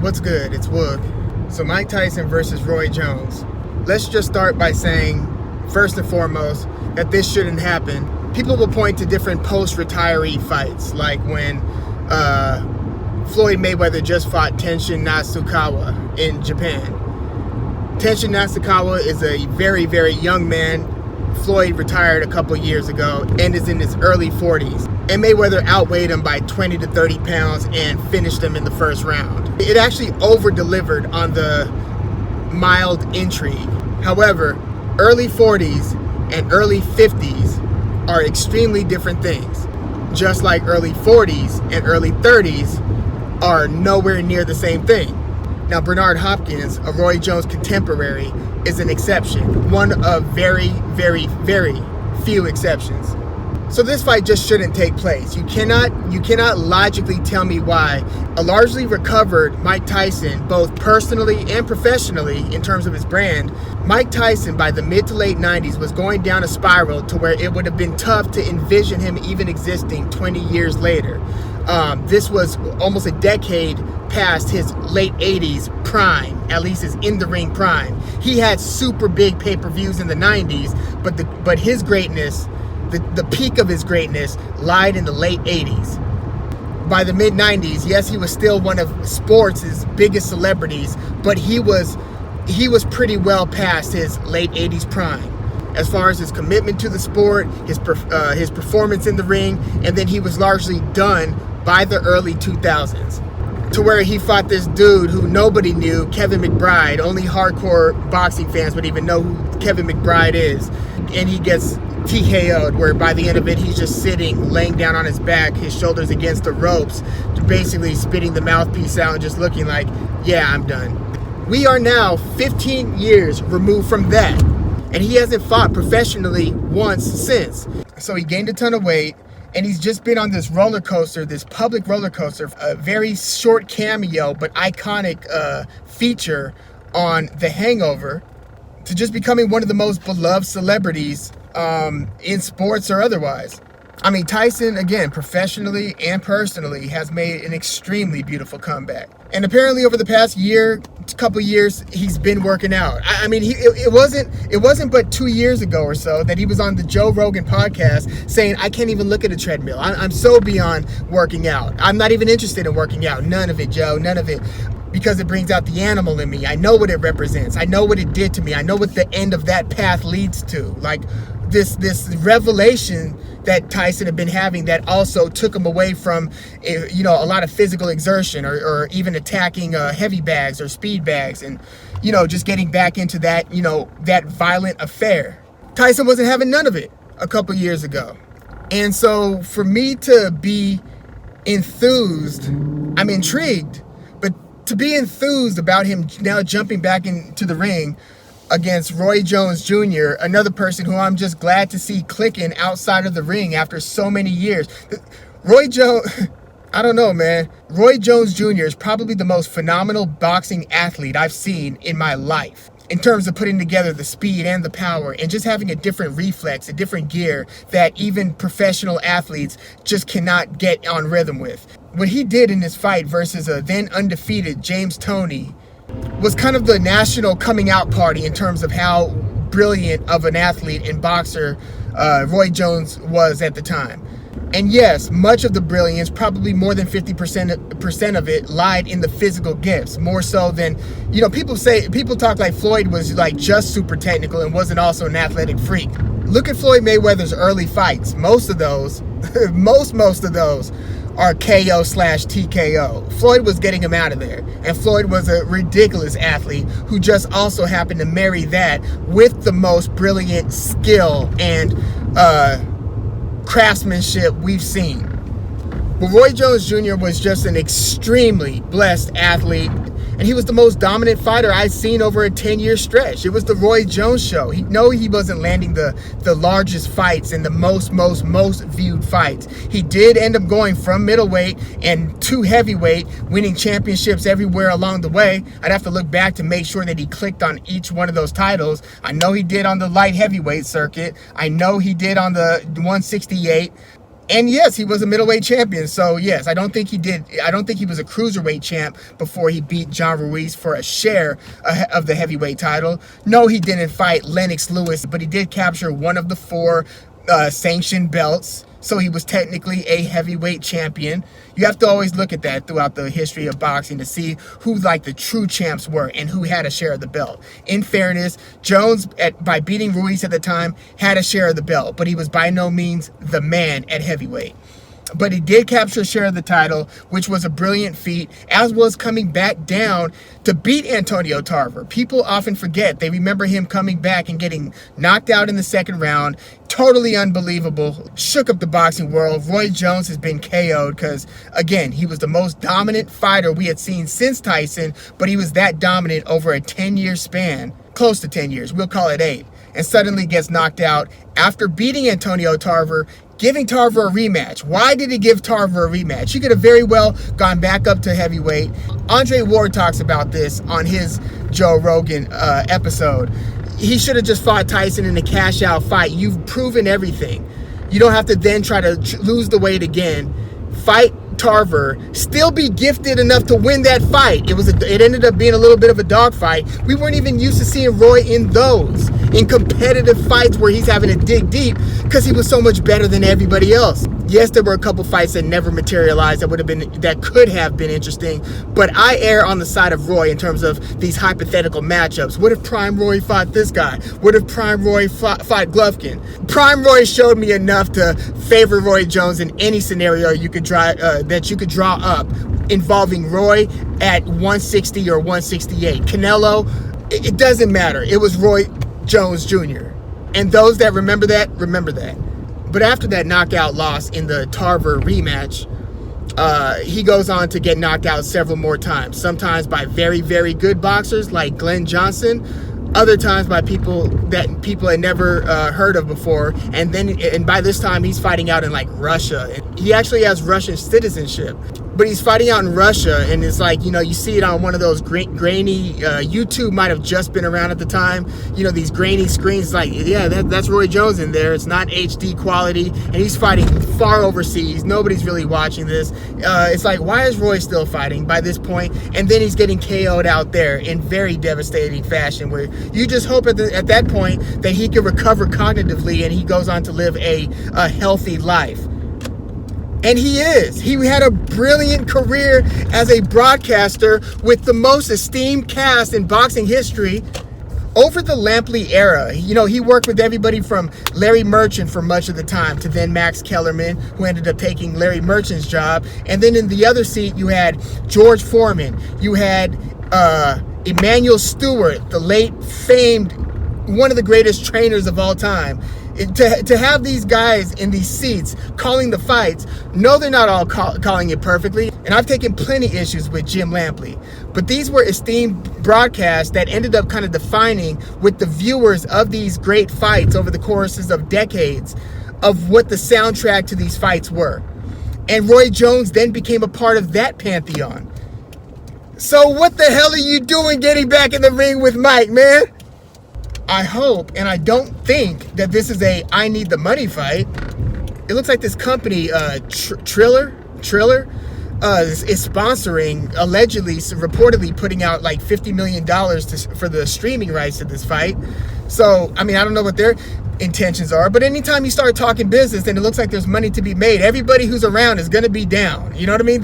What's good? It's Wook. So Mike Tyson versus Roy Jones. Let's just start by saying, first and foremost, that this shouldn't happen. People will point to different post-retiree fights, like when Floyd Mayweather just fought Tenshin Nasukawa in Japan. Tenshin Nasukawa is a very, very young man. Floyd retired a couple years ago and is in his early 40s. And Mayweather outweighed him by 20 to 30 pounds and finished him in the first round. It actually over-delivered on the mild intrigue. However, early 40s and early 50s are extremely different things. Just like early 40s and early 30s are nowhere near the same thing. Now, Bernard Hopkins, a Roy Jones contemporary, is an exception. One of very, very, very few exceptions. So this fight just shouldn't take place. You cannot logically tell me why a largely recovered Mike Tyson, both personally and professionally in terms of his brand, Mike Tyson by the mid to late 90s was going down a spiral to where it would have been tough to envision him even existing 20 years later. This was almost a decade past his late 80s prime, at least his in-the-ring prime. He had super big pay-per-views in the 90s, but his greatness, the peak of his greatness, lied in the late 80s. By the mid-90s, yes, he was still one of sports' biggest celebrities, but he was pretty well past his late 80s prime as far as his commitment to the sport, his performance in the ring, and then he was largely done by the early 2000s. To where he fought this dude who nobody knew, Kevin McBride. Only hardcore boxing fans would even know who Kevin McBride is. And he gets TKO'd, where by the end of it, he's just sitting, laying down on his back, his shoulders against the ropes, basically spitting the mouthpiece out and just looking like, yeah, I'm done. We are now 15 years removed from that. And he hasn't fought professionally once since. So he gained a ton of weight. And he's just been on this roller coaster, this public roller coaster, a very short cameo but iconic feature on The Hangover, to just becoming one of the most beloved celebrities in sports or otherwise. I mean, Tyson, again, professionally and personally, has made an extremely beautiful comeback. And apparently over the past couple years, he's been working out. I mean, it wasn't but 2 years ago or so that he was on the Joe Rogan podcast saying, I can't even look at a treadmill. I'm so beyond working out. I'm not even interested in working out. None of it, Joe, none of it. Because it brings out the animal in me. I know what it represents. I know what it did to me. I know what the end of that path leads to. Like this revelation that Tyson had been having that also took him away from, a lot of physical exertion or even attacking heavy bags or speed bags and, just getting back into that, that violent affair. Tyson wasn't having none of it a couple years ago. And so for me to be enthused, I'm intrigued, but to be enthused about him now jumping back into the ring against Roy Jones Jr., another person who I'm just glad to see clicking outside of the ring after so many years. Roy Jones, I don't know, man. Roy Jones Jr. is probably the most phenomenal boxing athlete I've seen in my life, in terms of putting together the speed and the power and just having a different reflex, a different gear that even professional athletes just cannot get on rhythm with. What he did in this fight versus a then undefeated James Toney was kind of the national coming out party in terms of how brilliant of an athlete and boxer Roy Jones was at the time. And yes, much of the brilliance, probably more than 50% of it, lied in the physical gifts, more so than, people talk like Floyd was like just super technical and wasn't also an athletic freak. Look at Floyd Mayweather's early fights. Most of those, most of those are KO/TKO. Floyd was getting him out of there. And Floyd was a ridiculous athlete who just also happened to marry that with the most brilliant skill and craftsmanship we've seen. But Roy Jones Jr. was just an extremely blessed athlete, and he was the most dominant fighter I've seen over a 10-year stretch. It was the Roy Jones show. He wasn't landing the largest fights and the most viewed fights. He did end up going from middleweight and to heavyweight, winning championships everywhere along the way. I'd have to look back to make sure that he clicked on each one of those titles. I know he did on the light heavyweight circuit. I know he did on the 168. And yes, he was a middleweight champion. So yes, I don't think he was a cruiserweight champ before he beat John Ruiz for a share of the heavyweight title. No, he didn't fight Lennox Lewis, but he did capture one of the 4 sanctioned belts. So he was technically a heavyweight champion. You have to always look at that throughout the history of boxing to see who like the true champs were and who had a share of the belt. In fairness, Jones, by beating Ruiz at the time, had a share of the belt, but he was by no means the man at heavyweight. But he did capture a share of the title, which was a brilliant feat, as was coming back down to beat Antonio Tarver. People often forget. They remember him coming back and getting knocked out in the second round. Totally unbelievable. Shook up the boxing world. Roy Jones has been KO'd because, again, he was the most dominant fighter we had seen since Tyson, but he was that dominant over a 10-year span. Close to 10 years. We'll call it 8. And suddenly gets knocked out after beating Antonio Tarver, giving Tarver a rematch. Why did he give Tarver a rematch? He could have very well gone back up to heavyweight. Andre Ward talks about this on his Joe Rogan episode. He should have just fought Tyson in a cash-out fight. You've proven everything. You don't have to then try to lose the weight again. Fight Tarver, still be gifted enough to win that fight. It ended up being a little bit of a dogfight. We weren't even used to seeing Roy in competitive fights where he's having to dig deep because he was so much better than everybody else. Yes, there were a couple fights that never materialized that could have been interesting, but I err on the side of Roy in terms of these hypothetical matchups. What if Prime Roy fought this guy? What if Prime Roy fought Golovkin? Prime Roy showed me enough to favor Roy Jones in any scenario you could draw up involving Roy at 160 or 168. Canelo, it doesn't matter. It was Roy Jones Jr. And those that remember that, remember that. But after that knockout loss in the Tarver rematch, he goes on to get knocked out several more times. Sometimes by very, very good boxers like Glen Johnson. Other times by people had never heard of before. And by this time, he's fighting out in like Russia. He actually has Russian citizenship. But he's fighting out in Russia, and it's like, you see it on one of those grainy, YouTube might have just been around at the time, these grainy screens, like, yeah, that's Roy Jones in there. It's not HD quality, and he's fighting far overseas. Nobody's really watching this. It's like, why is Roy still fighting by this point? And then he's getting KO'd out there in very devastating fashion, where you just hope at that point that he can recover cognitively and he goes on to live a healthy life. And he is. He had a brilliant career as a broadcaster with the most esteemed cast in boxing history. Over the Lampley era, he worked with everybody from Larry Merchant for much of the time to then Max Kellerman, who ended up taking Larry Merchant's job. And then in the other seat, you had George Foreman. You had Emmanuel Stewart, the late famed, one of the greatest trainers of all time. To have these guys in these seats calling the fights, no, they're not all calling it perfectly. And I've taken plenty issues with Jim Lampley. But these were esteemed broadcasts that ended up kind of defining with the viewers of these great fights over the courses of decades of what the soundtrack to these fights were. And Roy Jones then became a part of that pantheon. So what the hell are you doing getting back in the ring with Mike, man? I hope, and I don't think that this is a I need the money fight. It looks like this company, Triller, is sponsoring, allegedly, reportedly putting out like $50 million for the streaming rights to this fight. So, I don't know what their intentions are, but anytime you start talking business and it looks like there's money to be made, everybody who's around is going to be down. You know what I mean?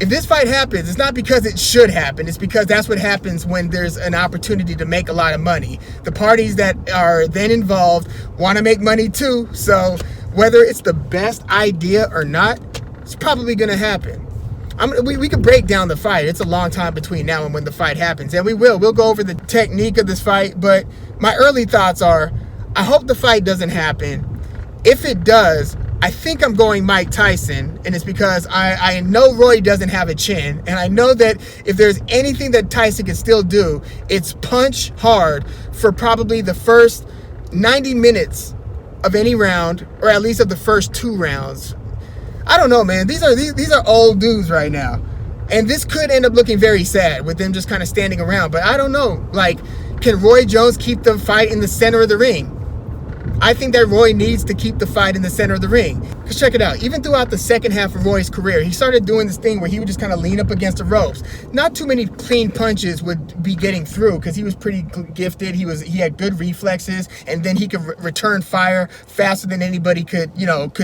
If this fight happens, it's not because it should happen. It's because that's what happens when there's an opportunity to make a lot of money. The parties that are then involved want to make money too. So whether it's the best idea or not, it's probably going to happen. We could break down the fight. It's a long time between now and when the fight happens. And we will. We'll go over the technique of this fight. But my early thoughts are, I hope the fight doesn't happen. If it does, I think I'm going Mike Tyson, and it's because I know Roy doesn't have a chin, and I know that if there's anything that Tyson can still do, it's punch hard for probably the first 90 minutes of any round, or at least of the first 2 rounds. I don't know, man. These are old dudes right now, and this could end up looking very sad with them just kind of standing around, but I don't know. Like, can Roy Jones keep the fight in the center of the ring? I think that Roy needs to keep the fight in the center of the ring. Because check it out, even throughout the second half of Roy's career, he started doing this thing where he would just kind of lean up against the ropes. Not too many clean punches would be getting through because he was pretty gifted. He had good reflexes, and then he could return fire faster than anybody could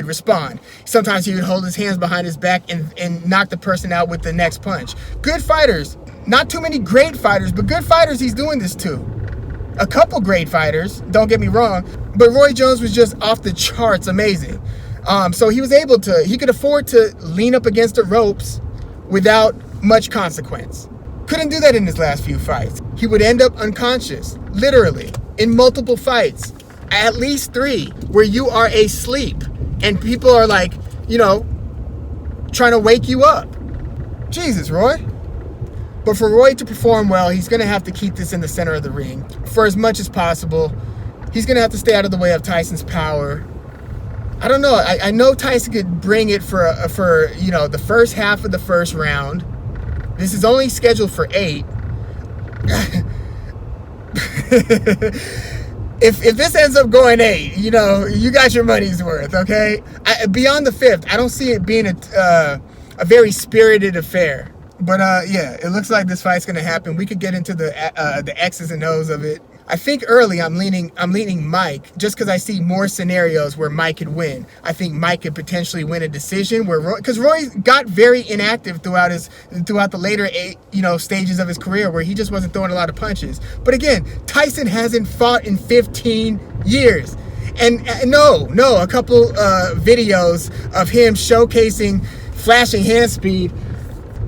respond. Sometimes he would hold his hands behind his back and knock the person out with the next punch. Good fighters. Not too many great fighters, but good fighters he's doing this to. A couple great fighters, don't get me wrong, but Roy Jones was just off the charts amazing. So he could afford to lean up against the ropes without much consequence. Couldn't do that in his last few fights. He would end up unconscious, literally, in multiple fights, at least 3, where you are asleep and people are like, trying to wake you up. Jesus, Roy. But for Roy to perform well, he's going to have to keep this in the center of the ring for as much as possible. He's going to have to stay out of the way of Tyson's power. I don't know. I know Tyson could bring it for the first half of the first round. This is only scheduled for 8. If this ends up going 8, you got your money's worth, okay? Beyond the 5th, I don't see it being a very spirited affair. But yeah, it looks like this fight's gonna happen. We could get into the X's and O's of it. I think early I'm leaning Mike, just because I see more scenarios where Mike could win. I think Mike could potentially win a decision because Roy got very inactive throughout the later stages of his career, where he just wasn't throwing a lot of punches. But again, Tyson hasn't fought in 15 years. And a couple videos of him showcasing flashing hand speed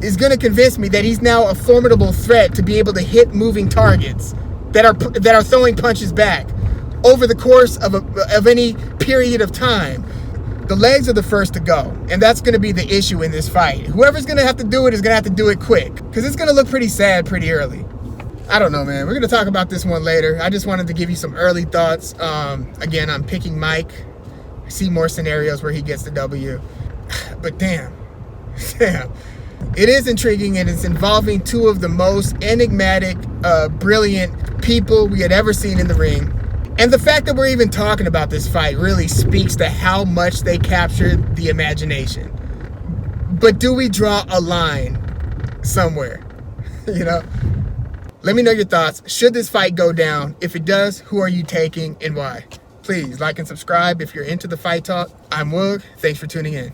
is going to convince me that he's now a formidable threat to be able to hit moving targets that are throwing punches back over the course of any period of time. The legs are the first to go, and that's going to be the issue in this fight. Whoever's going to have to do it is going to have to do it quick, because it's going to look pretty sad pretty early. I don't know, man. We're going to talk about this one later. I just wanted to give you some early thoughts. Again, I'm picking Mike. I see more scenarios where he gets the W. But damn. It is intriguing, and it's involving 2 of the most enigmatic, brilliant people we had ever seen in the ring. And the fact that we're even talking about this fight really speaks to how much they captured the imagination. But do we draw a line somewhere? Let me know your thoughts. Should this fight go down? If it does, who are you taking and why? Please like and subscribe if you're into the fight talk. I'm Woog. Thanks for tuning in.